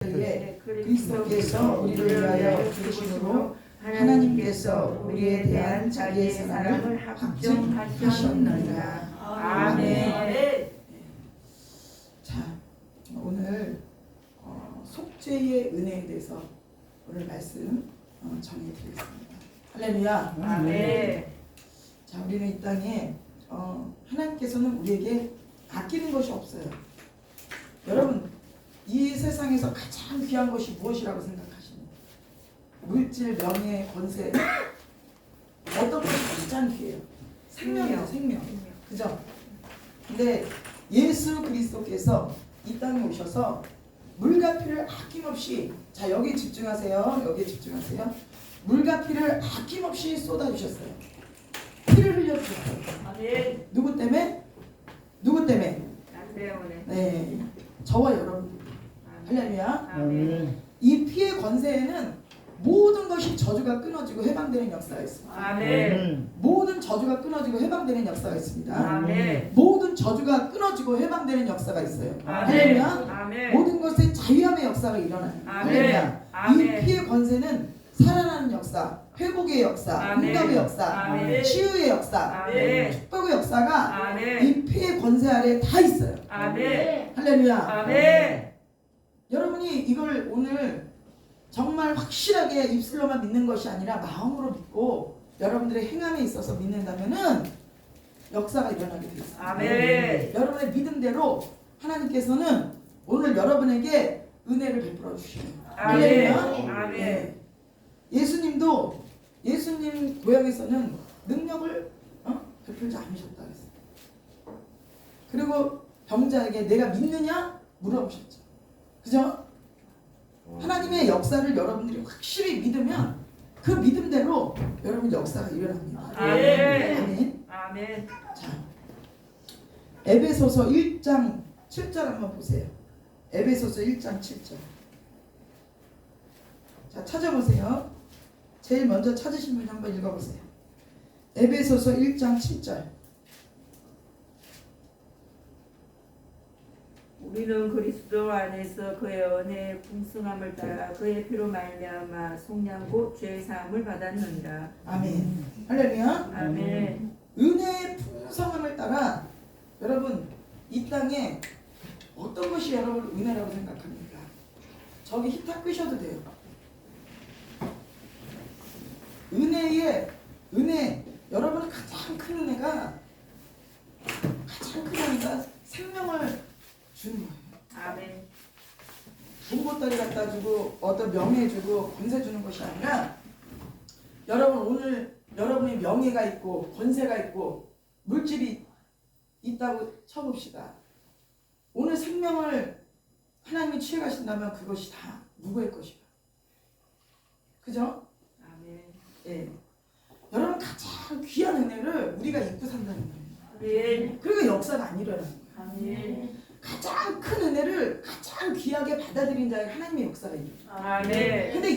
에 그리스도께서 우리를 위하여 죽으심으로 하나님께서 우리에 대한 자기의 사랑을 확증하셨느니라. 아멘. 자, 오늘 속죄의 은혜에 대해서 오늘 말씀 전해드리겠습니다. 할렐루야. 아멘. 자, 우리는 이 땅에 하나님께서는 우리에게 아끼는 것이 없어요. 여러분, 이 세상에서 가장 귀한 것이 무엇이라고 생각하십니까? 물질, 명예, 권세, 어떤 것이 가장 귀해요? 생명이죠, 생명. 그죠? 근데 예수 그리스도께서 이 땅에 오셔서 물과 피를 아낌없이, 자, 여기 집중하세요. 여기 집중하세요. 물과 피를 아낌없이 쏟아주셨어요. 피를 흘려주셨어요. 아멘. 누구 때문에? 누구 때문에? 안 배우네. 네, 저와 여러분. 할렐루야. 아멘. 이 피의 권세에는 모든 것이 저주가 끊어지고 해방되는 역사가 있습니다. 아멘. 모든 저주가 끊어지고 해방되는 역사가 있습니다. 아멘. 모든 저주가 끊어지고 해방되는 역사가 있어요. 아멘. 할렐루야. 아멘. 모든 것에 자유함의 역사가 일어나요. 아멘. 할렐루야. 아멘. 이 피의 권세는 살아나는 역사, 회복의 역사, 아멘. 응답의 역사, 아멘. 치유의 역사, 아멘. 축복의 역사가 아멘. 이 피의 권세 아래 다 있어요. 아멘. 할렐루야. 아멘. 여러분이 이걸 오늘 정말 확실하게 입술로만 믿는 것이 아니라 마음으로 믿고 여러분들의 행함에 있어서 믿는다면은 역사가 일어나게 되어 있습니다. 아멘. 여러분의 믿음대로 하나님께서는 오늘 여러분에게 은혜를 베풀어 주시는 아멘. 할렐루야. 아멘. 네. 예수님도 예수님 고향에서는 능력을 베풀지 않으셨다 그랬어요. 그리고 병자에게 내가 믿느냐 물어보셨죠. 그죠? 하나님의 역사를 여러분들이 확실히 믿으면 그 믿음대로 여러분 역사가 일어납니다. 아멘. 아멘. 아멘. 자, 에베소서 1장 7절 한번 보세요. 에베소서 1장 7절. 자, 찾아보세요. 제일 먼저 찾으신 분 한번 읽어보세요. 에베소서 1장 7절. 우리는 그리스도 안에서 그의 은혜의 풍성함을 따라 그의 피로 말미암아 속량 곧 죄의 사함을 받았느니라. 아멘. 할렐루야. 아멘. 은혜의 풍성함을 따라 여러분 이 땅에 어떤 것이 여러분 은혜라고 생각합니까? 저기 히터 끄셔도 돼요. 은혜 여러분의 가장 큰 은혜가 생명을 주는 거예요. 아멘. 돈보따리 갖다 주고 어떤 명예 주고 권세 주는 것이 아니라 여러분 오늘 여러분의 명예가 있고 권세가 있고 물질이 있다고 쳐봅시다. 오늘 생명을 하나님이 취해 가신다면 그것이 다 누구의 것이가? 그죠? 아멘. 예. 여러분 가장 귀한 은혜를 우리가 입고 산다는 거예요. 아멘. 그리고 역사가 안 일어나는 거예요. 아멘. 가장 큰 은혜를 가장 귀하게 받아들인 자에게 하나님의 역사가 일어나요. 아멘. 근데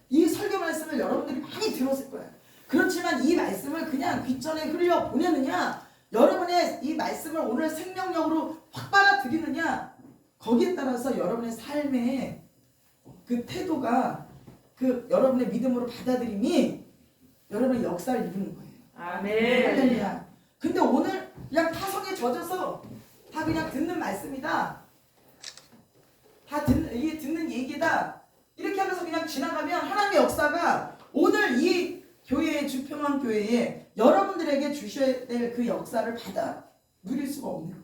이 설교 말씀을 여러분들이 많이 들었을 거예요. 그렇지만 이 말씀을 그냥 귓전에 흘려 보내느냐, 여러분의 이 말씀을 오늘 생명력으로 확 받아들이느냐, 거기에 따라서 여러분의 삶의 그 태도가 그 여러분의 믿음으로 받아들임이 여러분의 역사를 이루는 거예요. 아멘. 할렐루야. 근데 오늘 그냥 타성에 젖어서 다 그냥 듣는 말씀이다. 이게 듣는 얘기다. 이렇게 하면서 그냥 지나가면 하나님의 역사가 오늘 이 교회의 주평안 교회에 여러분들에게 주셔야 될 그 역사를 받아 누릴 수가 없는 거예요.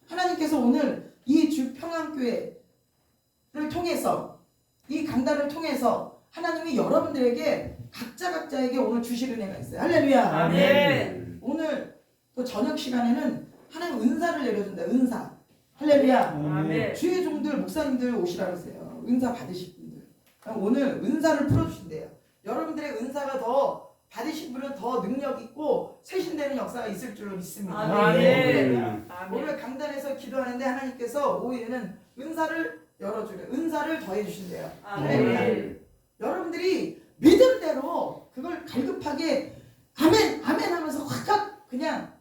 하나님께서 오늘 이 주평안 교회를 통해서 이 강단을 통해서 하나님이 여러분들에게 각자에게 오늘 주실 은혜가 있어요. 할렐루야. 아멘. 오늘 또 저녁 시간에는 하나님 은사를 내려준다. 은사. 할렐루야. 아멘. 주의 종들 목사님들 오시라 그러세요. 은사 받으실 분들. 오늘 은사를 풀어주신대요. 여러분들의 은사가 더 받으신 분은 더 능력 있고 쇄신되는 역사가 있을 줄로 믿습니다. 아멘. 오늘 강단에서 기도하는데 하나님께서 오후에는 은사를 열어주래. 은사를 더해 주신대요. 아멘. 여러분들이 믿음대로 그걸 갈급하게 아멘 아멘 하면서 확 그냥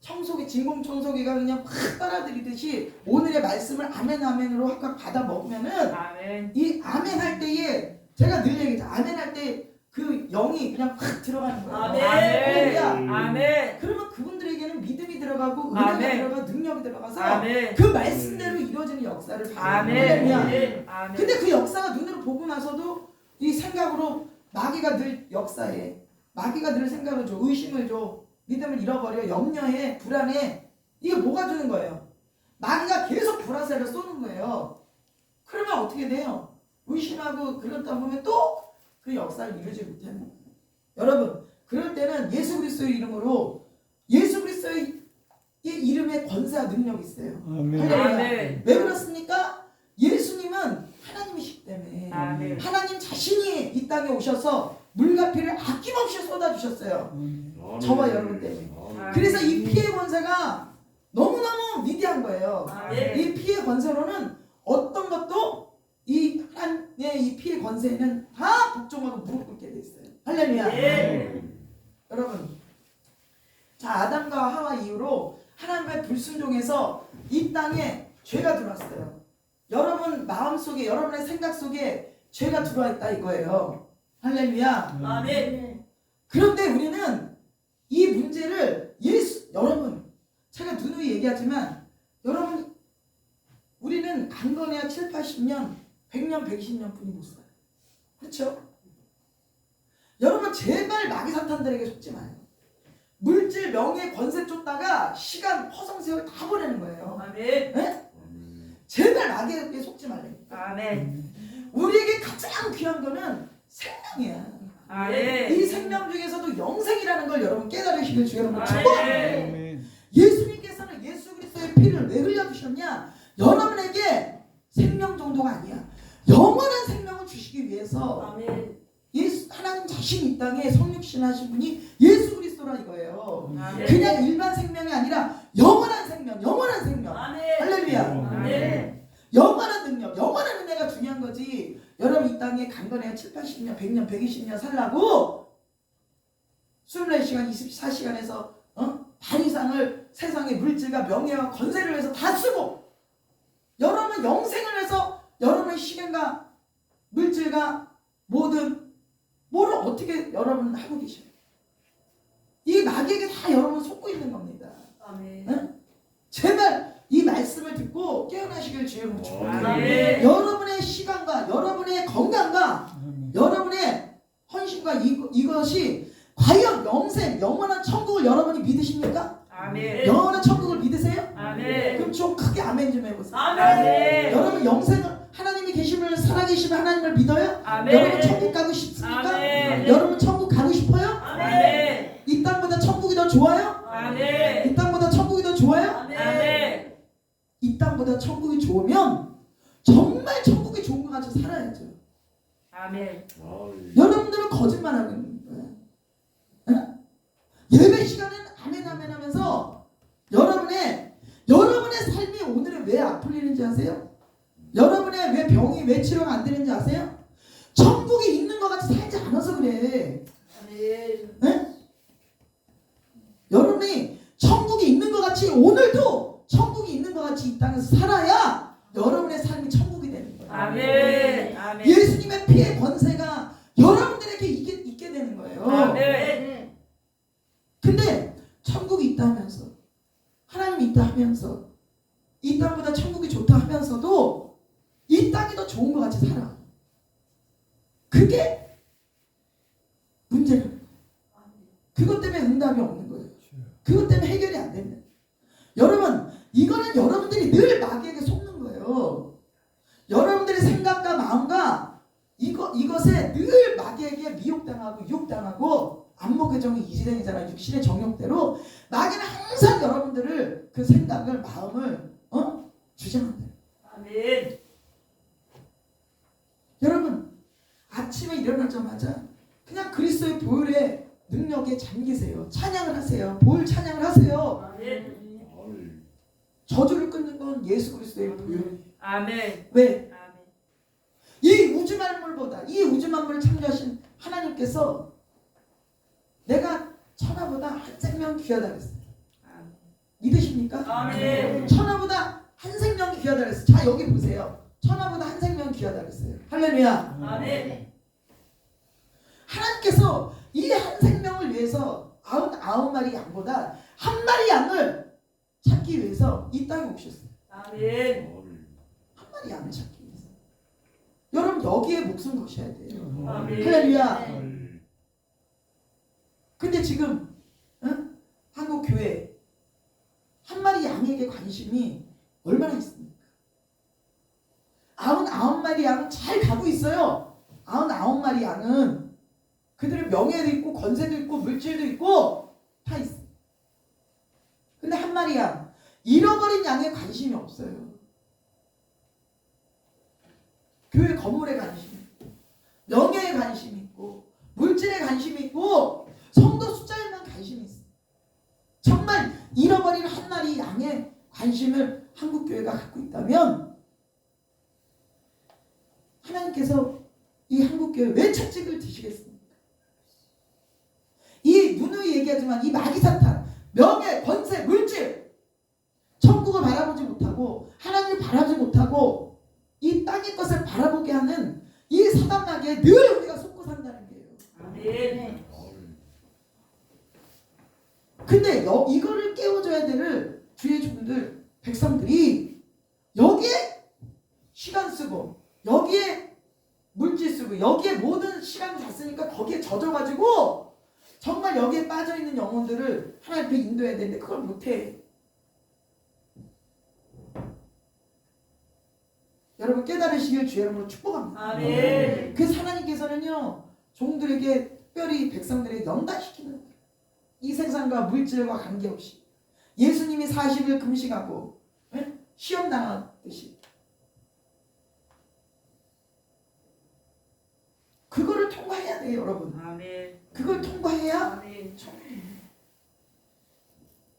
청소기 진공 청소기가 그냥 팍 빨아들이듯이 오늘의 말씀을 아멘 아멘으로 확확 받아 먹으면은 아멘. 이 아멘 할 때에 제가 늘 얘기했죠. 아멘 할 때 그 영이 그냥 확 들어가는 거예요. 아멘. 할렐루야. 아멘. 그러면 그분들에게는 믿음이 들어가고 은혜가 아멘. 들어가고 능력이 들어가서 아멘. 그 말씀대로 이루어지는 역사를 봐요. 아멘. 할렐루야. 아멘. 근데 그 역사가 눈으로 보고 나서도 이 생각으로 마귀가 늘 역사해. 마귀가 늘 생각을 줘. 의심을 줘. 믿음을 잃어버려. 염려해. 불안해. 이게 뭐가 주는 거예요? 마귀가 계속 불화살을 쏘는 거예요. 그러면 어떻게 돼요? 의심하고 그러다 보면 또 그 역사를 이루지 못하는 거예요. 여러분, 그럴 때는 예수 그리스도의 이름으로 예수 그리스도의 이름에 권세와 능력이 있어요. 아멘. 할렐루야. 아멘. 왜 그렇습니까? 예수님은 하나님이시기 때문에 아멘. 하나님 자신이 이 땅에 오셔서 물과 피를 아낌없이 쏟아주셨어요. 저와 여러분 때문에. 그래서 이 피의 권세가 너무너무 위대한 거예요. 아멘. 이 피의 권세로는 어떤 것도 이 하나님의 이 피의 권세에는 다 복종하고 무릎 꿇게 돼 있어요. 할렐루야. 예. 여러분, 자 아담과 하와 이후로 하나님의 불순종에서 이 땅에 죄가 들어왔어요. 여러분 마음속에 여러분의 생각 속에 죄가 들어와 있다 이거예요. 할렐루야. 아멘. 그런데 우리는 이 문제를 여러분 제가 누누이 얘기하지만 여러분 우리는 강건해야 7, 80년 100년 120년 뿐이 못 살아요. 그렇죠? 여러분 제발 마귀 사탄들에게 속지 마요. 물질 명예 권세 쫓다가 시간 허송세월 다 보내는 거예요. 아멘. 네? 제발 마귀에게 속지 말라니까. 아멘. 우리에게 가장 귀한 거는 생명이야. 아멘. 이 생명 중에서도 영생이라는 걸 여러분 깨달으시길 주의 여러분 아멘. 축복합니다. 아멘. 예수님께서는 예수 그리스도의 피를 왜 흘려주셨냐? 여러분에게 생명 정도가 아니야. 영원한 생명을 주시기 위해서 아멘. 하나님 자신이 이 땅에 성육신하신 분이 예수 그리스도라 이거예요. 아멘. 그냥 일반 생명이 아니라 영원한 생명, 영원한 생명. 아멘. 할렐루야. 아멘. 영원한 능력, 영원한 은혜가 중요한 거지. 여러분 이 땅에 강건해야 7, 80년, 100년, 120년 살라고 24시간, 24시간에서 반 이상을 세상의 물질과 명예와 권세를 위해서 다 쓰고 여러분 영생을 위해서 여러분의 시간과 물질과 모든 뭐를 어떻게 여러분 하고 계셔요? 이 마귀에게 다 여러분 속고 있는 겁니다. 아멘. 응? 제발 이 말씀을 듣고 깨어나시길 주여 축복합니다. 아멘. 여러분의 시간과 여러분의 건강과 아멘. 여러분의 헌신과 이것이 과연 영생, 영원한 천국을 여러분이 믿으십니까? 아멘. 영원한 천국을 믿으세요? 아멘. 그럼 좀 크게 아멘 좀 해보세요. 아멘. 여러분 영생을 하나님이 계심을 살아계시는 하나님을 믿어요? 아멘. 여러분 천국 가고 싶습니까? 아멘. 여러분 천국 가고 싶어요? 아멘. 이 땅보다 천국이 더 좋아요? 아멘. 이 땅보다 천국이 더 좋아요? 아멘. 이 땅보다 천국이 좋으면 정말 천국이 좋은 것 같이 살아야죠. 아멘. 여러분들은 거짓말하고 있는 거예요. 응? 예배 시간은 아멘 아멘 하면서 여러분의 삶이 오늘은 왜 안 풀리는지 아세요? 여러분의 왜 병이 왜 치료가 안 되는지 아세요? 천국이 있는 것 같이 살지 않아서 그래. 아멘. 응? 여러분이 천국이 있는 것 같이 오늘도 천국이 있는 것 같이 이 땅에서 살아야 여러분의 삶이 천국이 되는 거예요. 아멘. 아멘. 예수님의 피의 권세가 여러분들에게 있게 되는 거예요. 아멘. 근데 천국이 있다 하면서 하나님이 있다 하면서 이 땅보다 천국이 좋다 하면서도 이 땅이 더 좋은 것 같이 살아. 그게 문제라는 거예요. 그것 때문에 응답이 없는 거예요. 그것 때문에 해결이 안 됩니다. 여러분 이거는 여러분들이 늘 마귀에게 속는 거예요. 여러분들의 생각과 마음과 이것에 늘 마귀에게 미혹당하고 유혹당하고 안목의 정이 이지댕이잖아요. 육신의 정욕대로 마귀는 항상 여러분들을 그 생각을 마음을 주장한대요. 아멘. 여러분 아침에 일어나자마자 그냥 그리스도의 보혈의 능력에 잠기세요. 찬양을 하세요. 보혈 찬양을 하세요. 아멘. 저주를 끊는 건 예수 그리스도의 보혈. 아멘. 왜? 아멘. 이 우주 만물보다 이 우주 만물을 창조하신 하나님께서 내가 천하보다 한 생명 귀하다 그랬어요. 아멘. 시킵니까? 아멘. 천하보다 한 생명이 귀하다 그랬어요. 자 여기 보세요. 천하보다 한 생명이 귀하다 그랬어요. 할렐루야. 아멘. 하나님께서 이 한 생명을 위해서 99마리 양보다 한 마리 양을 찾기 위해서 이 땅에 오셨어요. 아멘. 한 마리 양을 찾기 위해서. 여러분 여기에 목숨 거셔야 돼요. 아멘. 할렐루야. 근데 지금 한국 교회 한 마리 양에게 관심이 얼마나 있습니까? 99마리 양은 잘 가고 있어요. 99마리 양은 그들의 명예도 있고 권세도 있고 물질도 있고 다 있어요. 근데 한 마리 양, 잃어버린 양에 관심이 없어요. 교회 건물에 관심이 있고 명예에 관심이 있고 물질에 관심이 있고 성도 숫자에만 관심이 있어요. 정말 잃어버린 한 마리 양에 관심을 한국교회가 갖고 있다면 하나님께서 이 한국교회 왜 채찍을 드시겠습니까? 이 누누이 얘기하지만 이 마귀사탄, 명예, 권세, 물질, 천국을 바라보지 못하고 하나님을 바라보지 못하고 이 땅의 것을 바라보게 하는 이 사단마귀에 늘 우리가 속고 산다는 거예요. 아멘. 근데 이거를 깨워줘야 될 주의 종들, 백성들이 여기에 시간 쓰고 여기에 물질 쓰고 여기에 모든 시간 다 쓰니까 거기에 젖어가지고 정말 여기에 빠져있는 영혼들을 하나님 앞에 인도해야 되는데 그걸 못해. 여러분 깨달으시길 주의 이름으로 축복합니다. 아멘. 그래서 하나님께서는요 종들에게 특별히 백성들에게 연단시키는 거예요. 이 세상과 물질과 관계없이 예수님이 40일 금식하고 시험 당하듯이 그거를 통과해야 돼요 여러분. 아멘. 그걸 통과해야 아멘.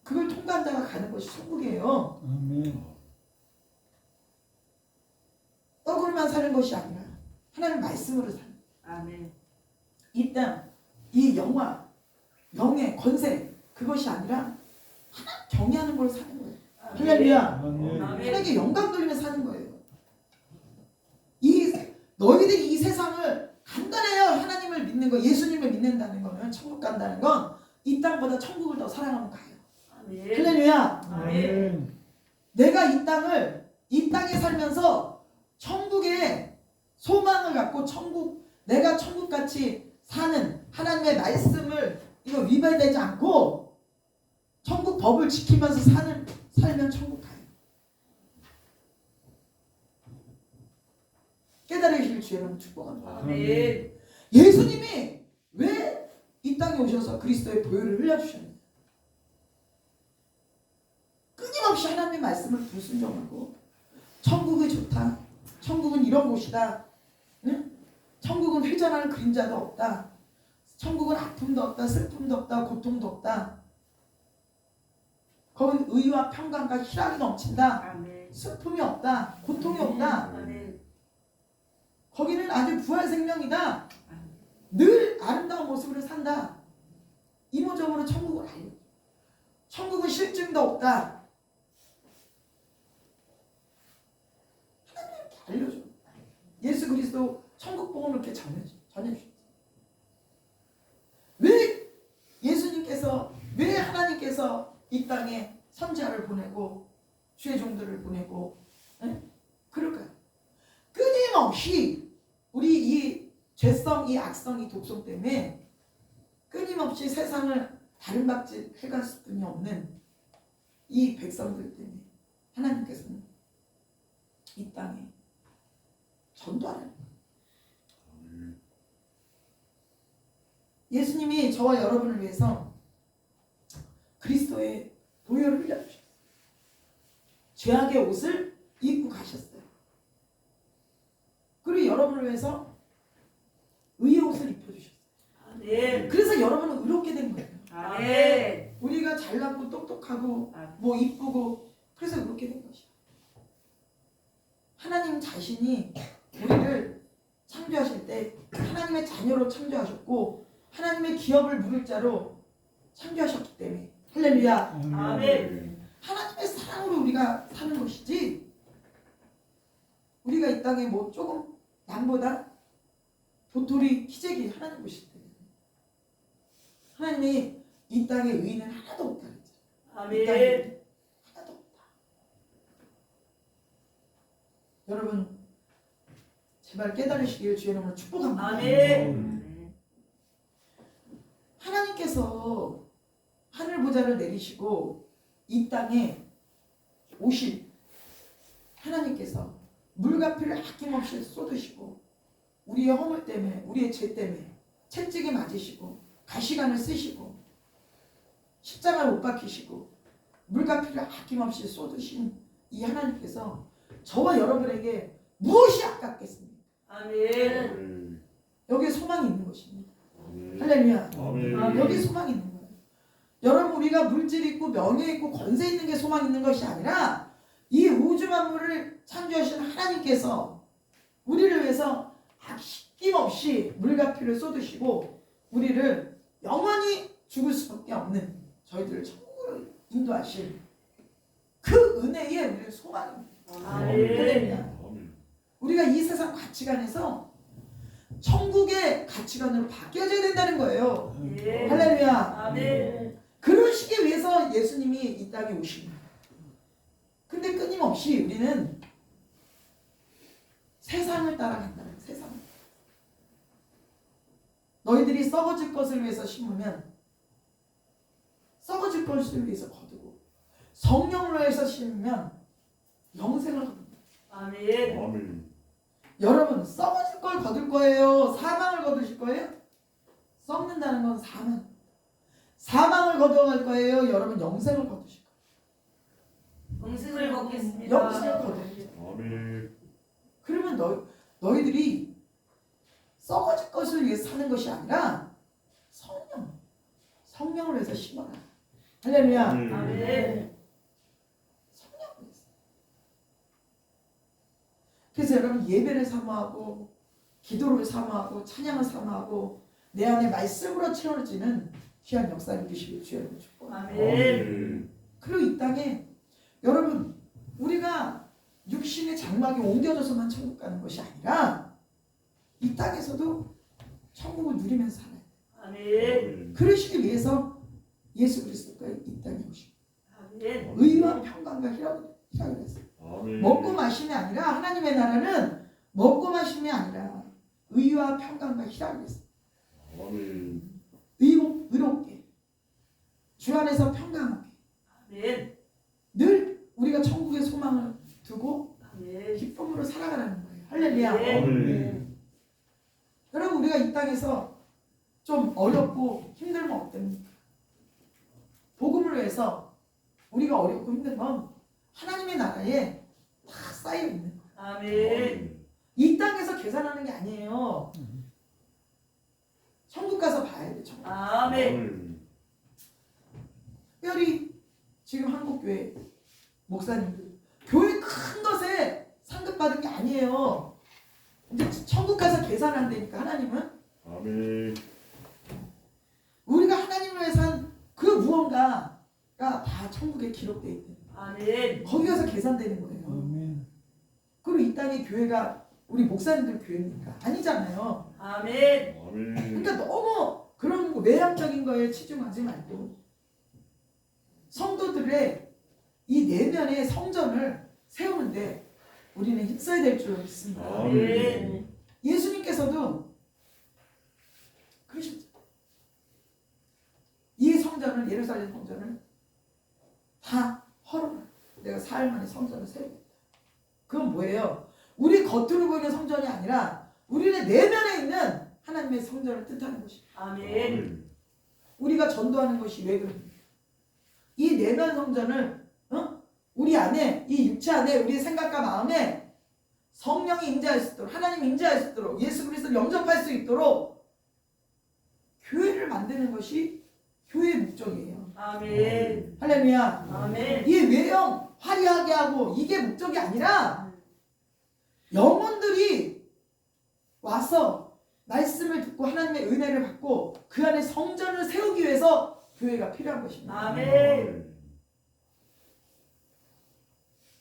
그걸 통과한 자가 가는 것이 천국이에요. 아멘. 떡으로만 사는 것이 아니라 하나님 말씀으로 사는 아멘. 이 땅, 이 영화, 명예, 권세 그것이 아니라 하나님 경외하는 걸 사는 거예요. 할렐루야. 아멘. 하나님께 영광 돌리며 사는 거예요. 너희들이 이 세상을 간단해요. 하나님을 믿는 거, 예수님을 믿는다는 거는 천국 간다는 건 이 땅보다 천국을 더 사랑하면 가요. 아멘. 할렐루야. 아멘. 내가 이 땅에 살면서 천국의 소망을 갖고 내가 천국같이 사는 하나님의 말씀을 이거 위배되지 않고 천국 법을 지키면서 살면 천국 가요. 깨달으실 주의 이름 축복합니다. 아멘. 예수님이 왜 이 땅에 오셔서 그리스도의 보혈을 흘려주셨느냐? 끊임없이 하나님의 말씀을 불순종하고 천국이 좋다. 천국은 이런 곳이다. 응? 천국은 회전하는 그림자도 없다. 천국은 아픔도 없다. 슬픔도 없다. 고통도 없다. 거긴 의와 평강과 희락이 넘친다. 아멘. 슬픔이 없다. 고통이 없다. 아멘. 거기는 아주 부활 생명이다. 늘 아름다운 모습으로 산다. 이모적으로 천국을 알려. 천국은 실증도 없다. 하나님 이렇게 알려줘. 예수 그리스도 천국 복음을 이렇게 전해주셨어. 왜 예수님께서 왜 하나님께서 이 땅에 선지자를 보내고 주의 종들을 보내고 그럴까요? 끊임없이 우리 이 죄성, 이 악성, 이 독성 때문에 끊임없이 세상을 다른 박질 해갈 수뿐이 없는 이 백성들 때문에 하나님께서는 이 땅에 전도하라는 거예요. 예수님이 저와 여러분을 위해서 그리스도의 보혈을 흘려주셨어요. 죄악의 옷을 입고 가셨어요. 그리고 여러분을 위해서 의의 옷을 입혀주셨어요. 아멘. 그래서 여러분은 의롭게 된 거예요. 아멘. 우리가 잘나고 똑똑하고 아멘. 뭐 이쁘고 그래서 의롭게 된 것이야. 하나님 자신이 우리를 창조하실 때 하나님의 자녀로 창조하셨고 하나님의 기업을 물을 자로 창조하셨기 때문에 할렐루야. 아멘. 하나님의 사랑으로 우리가 사는 것이지 우리가 이 땅에 뭐 조금 남보다 도토리 키재기 하나님 보실 때 하나님이 이 땅에 의인은 하나도 없다 그랬잖아요. 이 땅에 아멘. 하나도 없다. 여러분 제발 깨달으시길 주의 이름으로 축복합니다. 아멘. 하나님께서 하늘 보좌를 내리시고 이 땅에 오실 하나님께서 물과 피를 아낌없이 쏟으시고 우리의 허물 때문에 우리의 죄 때문에 채찍에 맞으시고 가시관을 쓰시고 십자가를 못 박히시고 물과 피를 아낌없이 쏟으신 이 하나님께서 저와 여러분에게 무엇이 아깝겠습니까? 아멘. 여기에 소망이 있는 것입니다. 할렐루야. 아멘. 여기 소망이 있는 거예요. 여러분 우리가 물질 있고 명예 있고 권세 있는 게 소망 있는 것이 아니라 이 우주 만물을 창조하신 하나님께서 우리를 위해서 아낌없이 물과 피를 쏟으시고 우리를 영원히 죽을 수밖에 없는 저희들을 천국으로 인도하실 그 은혜에 우리를 소망입니다. 아멘. 할렐루야. 우리가 이 세상 가치관에서 천국의 가치관으로 바뀌어져야 된다는 거예요. 예. 할렐루야. 아멘. 그러시기 위해서 예수님이 이 땅에 오신 거예요. 근데 끊임없이 우리는 세상을 따라간다는 거예요. 세상. 너희들이 썩어질 것을 위해서 심으면 썩어질 것을 위해서 거두고 성령으로 해서 심으면 영생을 거둡니다. 아멘. 여러분 썩어질 걸 거둘 거예요? 사망을 거두실 거예요? 썩는다는 건 사망. 사망을 거둬갈 거예요? 여러분 영생을 거두실 거예요? 영생을 걷겠습니다. 영생을 거둬야죠. 그러면 너희들이 썩어질 것을 위해 사는 것이 아니라 성령을 위해서 심어라. 할렐루야. 아멘. 성령을 위해서. 그래서 여러분 예배를 사모하고 기도를 사모하고 찬양을 사모하고 내 안에 말씀으로 채워지는 귀한 역사를 주시길 주여를 축복합니다. 아멘. 그리고 이 땅에 여러분 우리가 육신의 장막에 옮겨져서만 천국 가는 것이 아니라 이 땅에서도 천국을 누리면서 살아요. 아멘. 그러시기 위해서 예수 그리스도가 이 땅에 오시고 아멘. 의와 평강과 희락을 했어요. 먹고 마심이 아니라 하나님의 나라는 먹고 마심이 아니라 의와 평강과 희락을 했어요. 의롭게 주 안에서 평강하게 아멘. 늘 우리가 천국의 소망을 두고 아멘. 기쁨으로 살아가라는 거예요. 할렐루야. 아멘. 여러분 우리가 이 땅에서 좀 어렵고 힘들면 어떻습니까? 복음을 위해서 우리가 어렵고 힘든 건 하나님의 나라에 다 쌓여 있는 거예요. 아멘. 이 땅에서 계산하는 게 아니에요. 천국 가서 봐야 돼. 천국. 아멘. 특별히 지금 한국교회 목사님들 교회 큰 것에 상급 받은 게 아니에요. 이제 천국 가서 계산한다니까 하나님은 우리가 하나님을 위해서 한 그 무언가가 다 천국에 기록되어 있는 아멘. 거기 가서 계산되는 거예요. 그리고 이 땅의 교회가 우리 목사님들 교회입니까? 아니잖아요. 아멘. 그러니까 너무 그런 외향적인 거에 치중하지 말고 성도들의 이 내면의 성전을 세우는데 우리는 힘써야 될 줄 믿습니다. 아멘. 예수님께서도 그러셨죠. 이 성전을 예루살렘 성전을 다 헐어라. 내가 사흘 만에 성전을 세우겠다. 그건 뭐예요? 우리 겉으로 보이는 성전이 아니라 우리의 내면에 있는 하나님의 성전을 뜻하는 것입니다. 아멘. 우리가 전도하는 것이 왜 그럽니까? 이 내면 성전을 우리 안에 이 육체 안에 우리의 생각과 마음에 성령이 임재할 수 있도록 하나님이 임재할 수 있도록 예수 그리스도를 영접할 수 있도록 교회를 만드는 것이 교회의 목적이에요. 아멘. 할렐루야. 아멘. 이 외형 화려하게 하고 이게 목적이 아니라 영혼들이 와서 말씀을 듣고 하나님의 은혜를 받고 그 안에 성전을 세우기 위해서 교회가 필요한 것입니다. 아멘.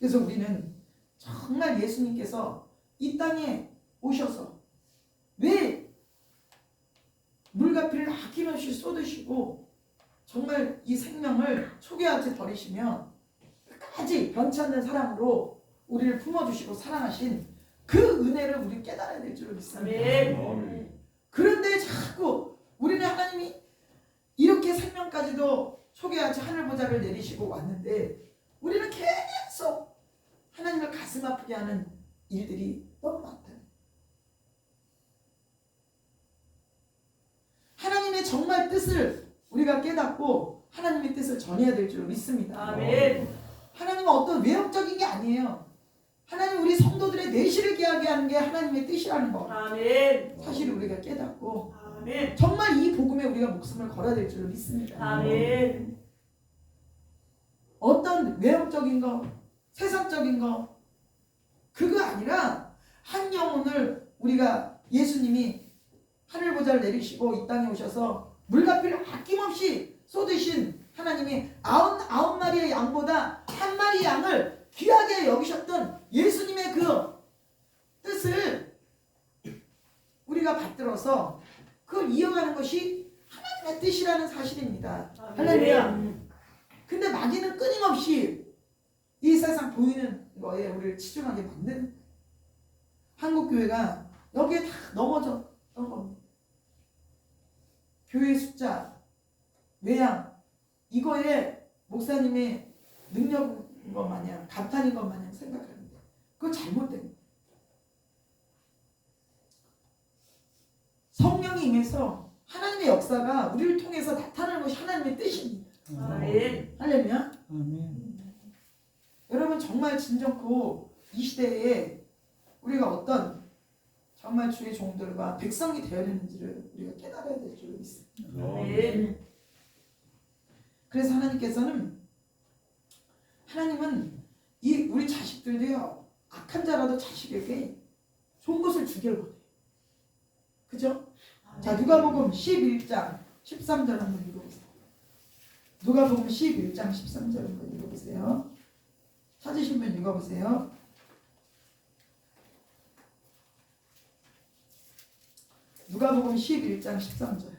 그래서 우리는 정말 예수님께서 이 땅에 오셔서 왜 물과 피를 아낌없이 쏟으시고 정말 이 생명을 초기화하지 버리시며 끝까지 변치 않는 사랑으로 우리를 품어주시고 사랑하신 그 은혜를 우리 깨달아야 될 줄 믿습니다. 아멘. 그런데 자꾸 우리는 하나님이 이렇게 생명까지도 초기화하지 하늘 보좌를 내리시고 왔는데 우리는 계속 하나님을 가슴 아프게 하는 일들이 너무 많다. 하나님의 정말 뜻을 우리가 깨닫고 하나님의 뜻을 전해야 될 줄 믿습니다. 아멘. 하나님은 어떤 외형적인 게 아니에요. 하나님 우리 성도들의 내실을 깨하게 하는 게 하나님의 뜻이라는 거. 아멘. 사실 우리가 깨닫고 아멘. 정말 이 복음에 우리가 목숨을 걸어야 될 줄 믿습니다. 아멘. 어떤 외형적인 거, 세상적인 거 그거 아니라 한 영혼을 우리가 예수님이 하늘 보좌를 내리시고 이 땅에 오셔서 물과 피를 아낌없이 쏟으신 하나님이 99마리의 양보다 한 마리 양을 귀하게 여기셨던 예수님의 그 뜻을 우리가 받들어서 그걸 이어가는 것이 하나님의 뜻이라는 사실입니다. 할렐루야. 근데 마귀는 끊임없이 이 세상 보이는 거에 우리를 치중하게 만드는 한국교회가 여기에 다 넘어졌던 겁니다. 교회 숫자, 외양 이거에 목사님의 능력인 것 마냥 감탄인 것 마냥 생각하는데 그거 잘못된 거예요. 성령이 임해서 하나님의 역사가 우리를 통해서 나타나는 것이 하나님의 뜻입니다. 아멘. 할렐루야. 아멘. 여러분 정말 진정코 이 시대에 우리가 어떤 정말 주의 종들과 백성이 되어야 되는지를 우리가 깨달아야 될 줄 믿습니다. 아멘. 그래서 하나님은 이 우리 자식들도요 악한 자라도 자식에게 좋은 것을 주기를 원해요. 그죠? 자 누가복음 11장 13절 한번 읽어보세요. 누가복음 11장 13절 한번 읽어보세요. 찾으신 분 읽어보세요. 누가복음 11장 13절.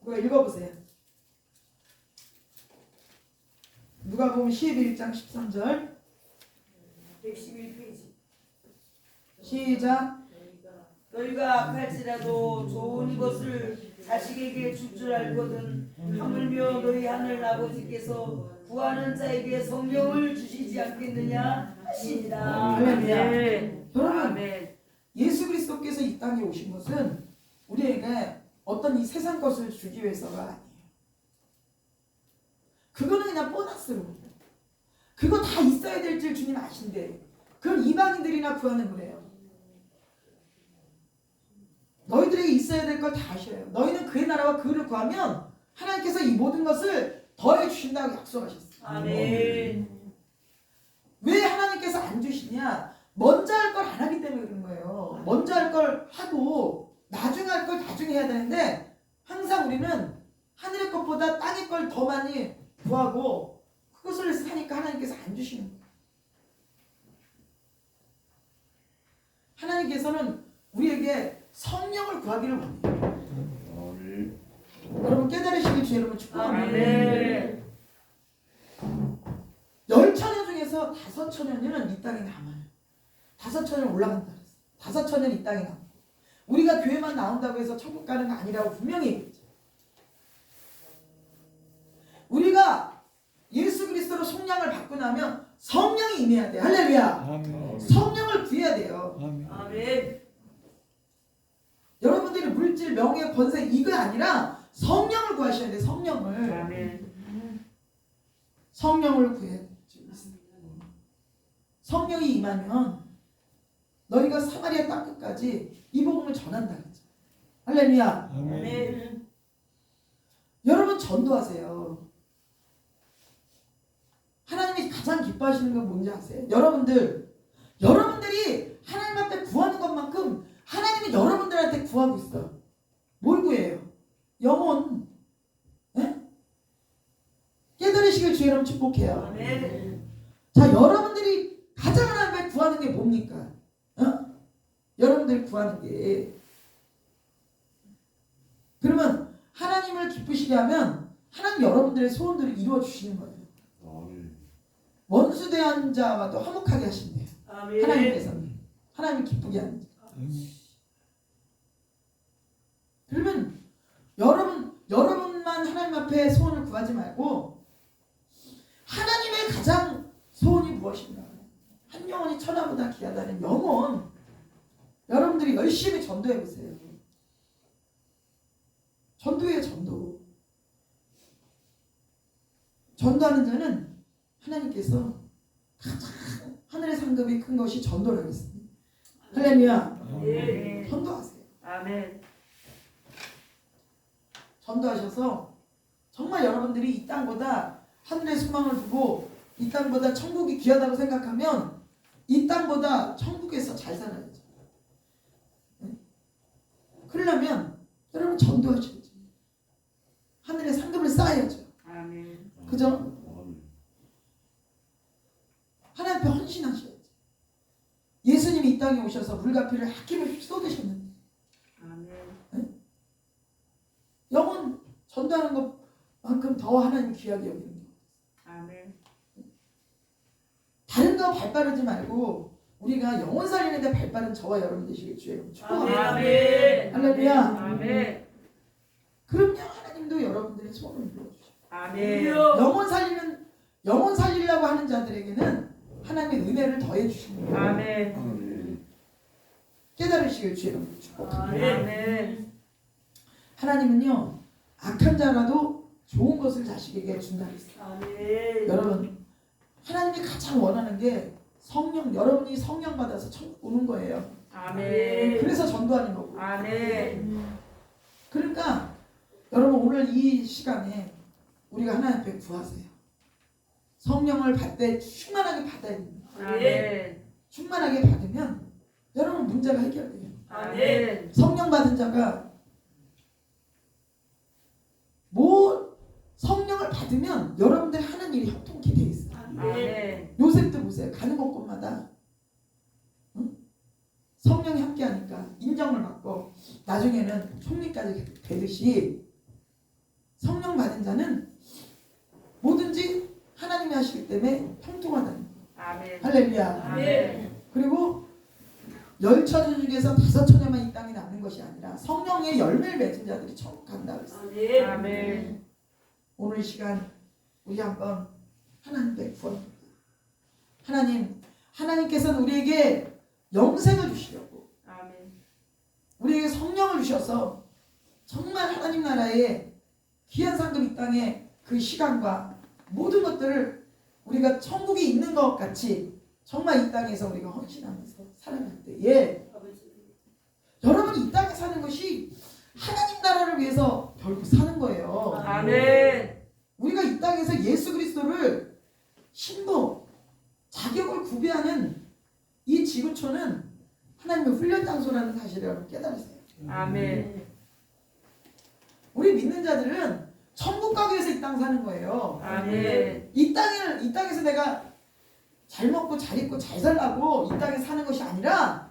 누가 읽어보세요. 누가복음 11장 13절. 111페이지. 시작. 너희가 악할지라도 좋은 것을 자식에게 줄 줄 알거든 하물며 너희 하늘 아버지께서 구하는 자에게 성령을 주시지 않겠느냐 하시니라. 아멘. 여러분 아멘. 예수 그리스도께서 이 땅에 오신 것은 우리에게 어떤 이 세상 것을 주기 위해서가 아니에요. 그거는 그냥 보너스로 그거 다 있어야 될 줄 주님 아신대. 그건 이방인들이나 구하는 거래요. 너희들에게 있어야 될 걸 다 아셔요. 너희는 그의 나라와 그를 구하면 하나님께서 이 모든 것을 더해 주신다고 약속하셨어요. 아멘. 왜 하나님께서 안 주시냐? 먼저 할 걸 안 하기 때문에 그런 거예요. 먼저 할 걸 하고 나중에 할 걸 나중에 해야 되는데 항상 우리는 하늘의 것보다 땅의 걸 더 많이 구하고 그것을 사니까 하나님께서 안 주시는 거예요. 하나님께서는 우리에게 성령을 구하기를 원해요. 여러분 깨달으시길 주 여러분 축복합니다. 아멘. 10,000년 중에서 5,000년은 이 땅에 남아요. 5,000년 올라간다 그랬어요. 5,000년 이 땅에 남아요. 우리가 교회만 나온다고 해서 천국 가는 거 아니라고 분명히 얘기했죠. 우리가 예수 그리스도로 속량을 받고 나면 성령이 임해야 돼요. 할렐루야. 아멘. 성령을 구해야 돼요. 아멘. 아멘. 여러분들이 물질, 명예, 권세 이거 아니라 성령을 구하셔야 돼요. 성령을. 아멘. 성령을 구해야 돼요. 성령이 임하면 너희가 사마리아 땅 끝까지 이 복음을 전한다 그랬죠. 할렐루야. 아멘. 아멘. 여러분 전도하세요. 하나님이 가장 기뻐하시는 건 뭔지 아세요? 여러분들이 하나님 앞에 구하는 것만큼 하나님이 여러분들 여러분들한테 구하고 있어. 뭘 구해요? 영혼. 예? 깨달으시길 주 여러분 축복해요. 아멘. 자, 여러분들이 가장 하나님께 구하는 게 뭡니까? 여러분들이 구하는 게. 그러면 하나님을 기쁘시게 하면 하나님 여러분들의 소원들을 이루어 주시는 거예요. 원수 대한 자와도 화목하게 하신대요. 아멘. 하나님께서는. 하나님을 기쁘게 하는 자. 그러면 여러분만 하나님 앞에 소원을 구하지 말고 하나님의 가장 소원이 무엇인가? 한 영혼이 천하보다 귀하다는 영혼. 여러분들이 열심히 전도해 보세요. 전도예요, 전도. 전도하는 자는 하나님께서 가장 하늘의 상급이 큰 것이 전도를 하겠습니다. 할렐루야. 아멘. 전도하세요. 아멘. 전도하셔서 정말 여러분들이 이 땅보다 하늘의 소망을 두고 이 땅보다 천국이 귀하다고 생각하면 이 땅보다 천국에서 잘 살아야죠. 그러려면 여러분 전도하셔야죠. 하늘의 상급을 쌓아야죠. 아멘. 그죠? 하나님 앞에 헌신하셔야죠. 예수님이 이 땅에 오셔서 물과 피를 아낌없이 쏟으셨는데 아멘. 영혼 전도하는 것만큼 더 하나님 귀하게 여기는 거. 아멘. 다른 거 발빠르지 말고 우리가 영혼 살리는데 발빠른 저와 여러분 되시길 주의 축복합니다. 아멘. 할렐루야. 아멘. 그럼요, 하나님도 여러분들의 소원을 이루어주셔. 아멘. 영혼 살리려고 하는 자들에게는 하나님의 은혜를 더해 주시는 거예요. 아멘. 깨달으시길 주의 축복합니다. 아멘. 하나님은요 악한 자라도 좋은 것을 자식에게 준다 그랬어요. 아멘. 여러분, 하나님이 가장 원하는 게 성령, 여러분이 성령 받아서 천국 오는 거예요. 아멘. 그래서 전도하는 거고. 아멘. 그러니까 여러분 오늘 이 시간에 우리가 하나님 앞에 구하세요. 성령을 받되 충만하게 받아야 됩니다. 아멘. 충만하게 받으면 여러분 문제가 해결돼요. 아멘. 성령 받은 자가 성령을 받으면 여러분들 하는 일이 형통케 돼 있어요. 아멘. 요셉도 보세요. 가는 곳곳마다 성령이 함께하니까 인정을 받고 나중에는 총리까지 되듯이 성령 받은 자는 뭐든지 하나님이 하시기 때문에 형통하다는 거예요. 아멘. 할렐루야. 아멘. 그리고 10처녀 중에서 5처녀만 이 땅에 남는 것이 아니라 성령의 열매를 맺은 자들이 천국 간다 그랬어요. 아멘. 오늘 이 시간 우리 한번 하나님께 구합니다. 하나님께서는 우리에게 영생을 주시려고 아멘. 우리에게 성령을 주셔서 정말 하나님 나라의 귀한 상급 이 땅에 그 시간과 모든 것들을 우리가 천국이 있는 것 같이 정말 이 땅에서 우리가 헌신하면서 살아갈 때에 여러분이 이 땅에 사는 것이 하나님 나라를 위해서 결국 사는 거예요. 아멘. 우리가 이 땅에서 예수 그리스도를 신부, 자격을 구비하는 이 지구촌은 하나님의 훈련 장소라는 사실을 여러분 깨달으세요. 아멘. 우리 믿는 자들은 천국 가기 위해서 이 땅 사는 거예요. 아멘. 이 땅에서 내가 잘 먹고 잘 입고 잘 살라고 이 땅에 사는 것이 아니라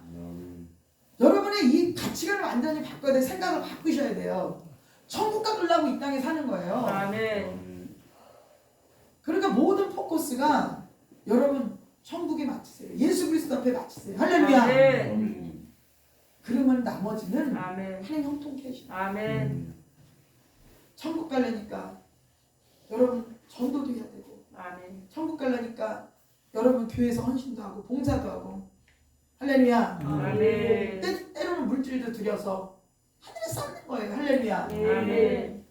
여러분의 이 가치관을 완전히 바꿔야 돼. 생각을 바꾸셔야 돼요. 천국 가려고 이 땅에 사는 거예요. 아멘. 그러니까 모든 포커스가 여러분 천국에 맞추세요. 예수 그리스도 앞에 맞추세요. 할렐루야. 아멘. 그러면 나머지는 아멘. 하나님 형통케 하시죠. 아멘. 천국 가려니까 여러분 전도도 해야 되고 아멘. 천국 가려니까 여러분 교회에서 헌신도 하고 봉사도 하고 할렐루야. 아멘. 때로는 물질도 들여서 하늘에 쌓는 거예요. 할렐루야. 아멘.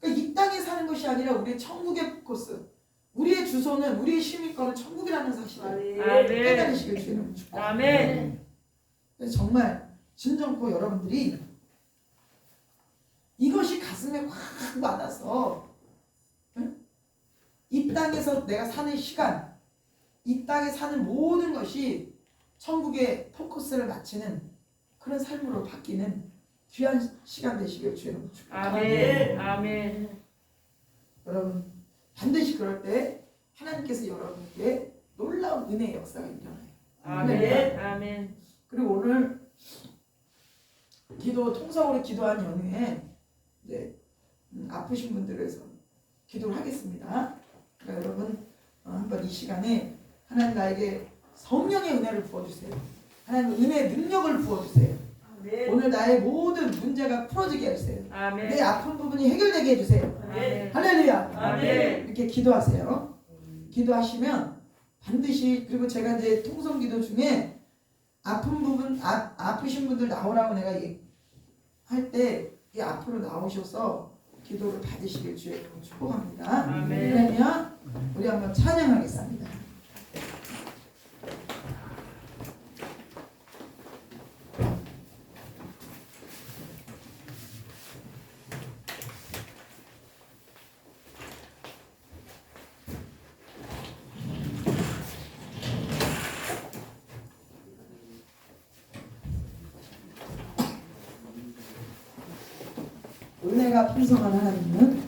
그러니까 이 땅에 사는 것이 아니라 우리의 천국의 코스, 우리의 주소는 우리의 시민권은 천국이라는 사실을 아멘. 깨달으시길 주는 축복. 아멘. 그래서 정말 진정코 여러분들이 이것이 가슴에 확 와닿아서 응? 이 땅에서 내가 사는 시간, 이 땅에 사는 모든 것이 천국의 포커스를 맞추는 그런 삶으로 바뀌는 귀한 시간 되시길 주의 이름으로 축복합니다. 아멘. 아멘. 여러분 반드시 그럴 때 하나님께서 여러분께 놀라운 은혜의 역사가 일어나요. 아멘. 아멘. 그리고 오늘 기도 통성으로 기도한 연후에 이제 아프신 분들을 위해서 기도를 하겠습니다. 그러니까 여러분 한번 이 시간에 하나님 나에게 성령의 은혜를 부어주세요. 하나님 은혜의 능력을 부어주세요. 아멘. 오늘 나의 모든 문제가 풀어지게 해주세요. 아멘. 내 아픈 부분이 해결되게 해주세요. 아멘. 할렐루야. 아멘. 이렇게 기도하세요. 기도하시면 반드시 그리고 제가 이제 통성기도 중에 아픈 부분 아프신 분들 나오라고 내가 할 때 이 앞으로 나오셔서 기도를 받으시길 주의 이름으로 축복합니다. 아멘. 그러면 우리 한번 찬양하겠습니다. 은혜가 풍성한 하나님은